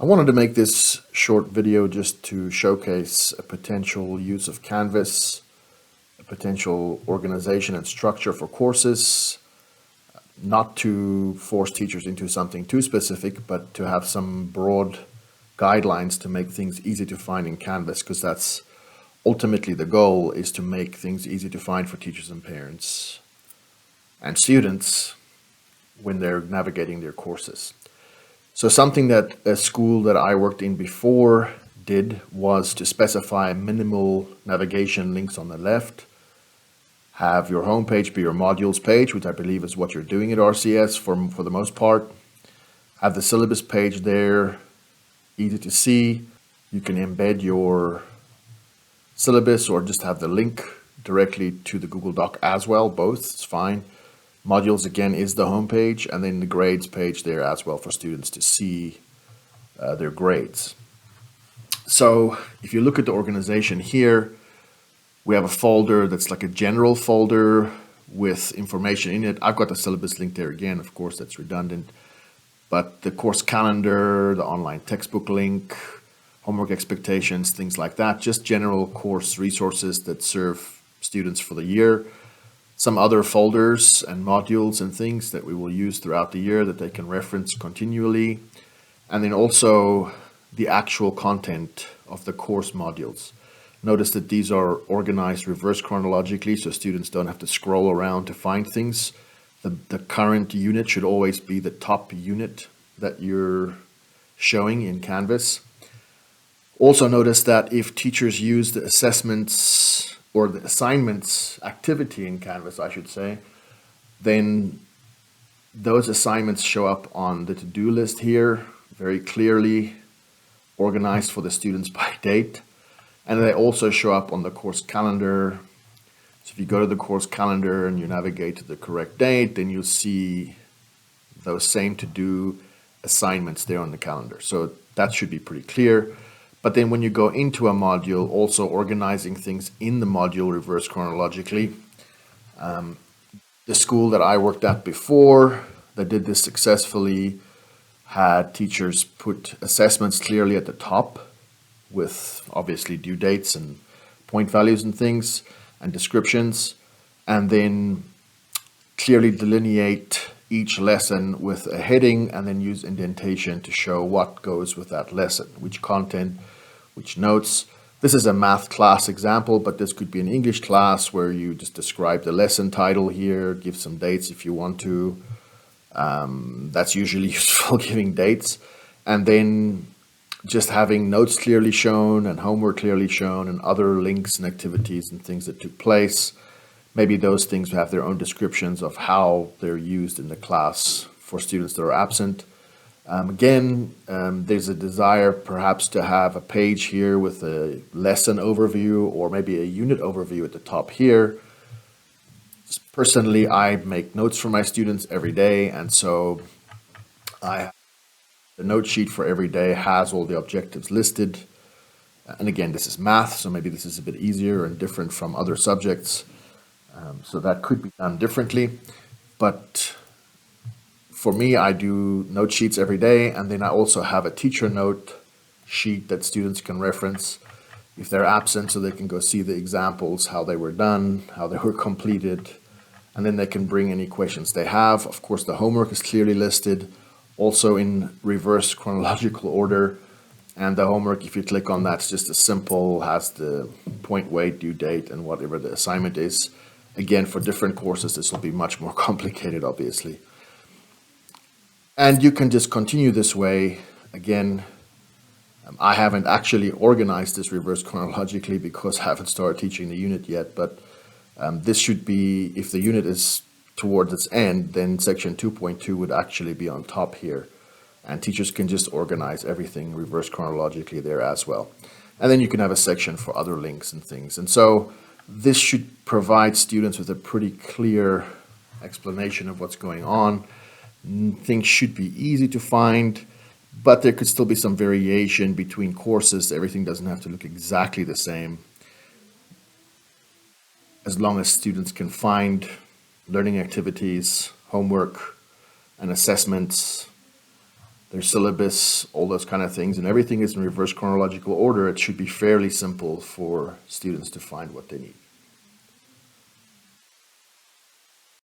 I wanted to make this short video just to showcase a potential use of Canvas, a potential organization and structure for courses, not to force teachers into something too specific, but to have some broad guidelines to make things easy to find in Canvas, because that's ultimately the goal, is to make things easy to find for teachers and parents and students when they're navigating their courses. So something that a school that I worked in before did was to specify minimal navigation links on the left, have your homepage be your modules page, which I believe is what you're doing at RCS for the most part. Have the syllabus page there, easy to see. You can embed your syllabus or just have the link directly to the Google Doc as well. Both, it's fine. Modules, again, is the home page, and then the grades page there as well for students to see their grades. So if you look at the organization here, we have a folder that's like a general folder with information in it. I've got the syllabus link there again, of course, that's redundant. But the course calendar, the online textbook link, homework expectations, things like that, just general course resources that serve students for the year. Some other folders and modules and things that we will use throughout the year that they can reference continually. And then also the actual content of the course modules. Notice that these are organized reverse chronologically, so students don't have to scroll around to find things. The current unit should always be the top unit that you're showing in Canvas. Also notice that if teachers use the assessments or the assignments activity in Canvas, I should say, then those assignments show up on the to-do list here, very clearly organized for the students by date. And they also show up on the course calendar. So if you go to the course calendar and you navigate to the correct date, then you'll see those same to-do assignments there on the calendar. So that should be pretty clear. But then when you go into a module, also organizing things in the module reverse chronologically. The school that I worked at before that did this successfully had teachers put assessments clearly at the top with obviously due dates and point values and things and descriptions, and then clearly delineate each lesson with a heading and then use indentation to show what goes with that lesson, which content, which notes. This is a math class example, but this could be an English class where you just describe the lesson title here, give some dates if you want to. That's usually useful, giving dates. And then just having notes clearly shown and homework clearly shown and other links and activities and things that took place. Maybe those things have their own descriptions of how they're used in the class for students that are absent. There's a desire perhaps to have a page here with a lesson overview or maybe a unit overview at the top here. Personally, I make notes for my students every day, and so the note sheet for every day has all the objectives listed. And again, this is math, so maybe this is a bit easier and different from other subjects. So that could be done differently. But for me, I do note sheets every day, and then I also have a teacher note sheet that students can reference if they're absent, so they can go see the examples, how they were done, how they were completed, and then they can bring any questions they have. Of course, the homework is clearly listed, also in reverse chronological order. And the homework, if you click on that, it's just a simple, has the point, weight, due date, and whatever the assignment is. Again, for different courses, this will be much more complicated, obviously. And you can just continue this way. Again, I haven't actually organized this reverse chronologically because I haven't started teaching the unit yet, but this should be, if the unit is towards its end, then section 2.2 would actually be on top here. And teachers can just organize everything reverse chronologically there as well. And then you can have a section for other links and things. And so this should provide students with a pretty clear explanation of what's going on. Things should be easy to find, but there could still be some variation between courses. Everything doesn't have to look exactly the same. As long as students can find learning activities, homework, and assessments their syllabus, all those kind of things, and everything is in reverse chronological order, it should be fairly simple for students to find what they need.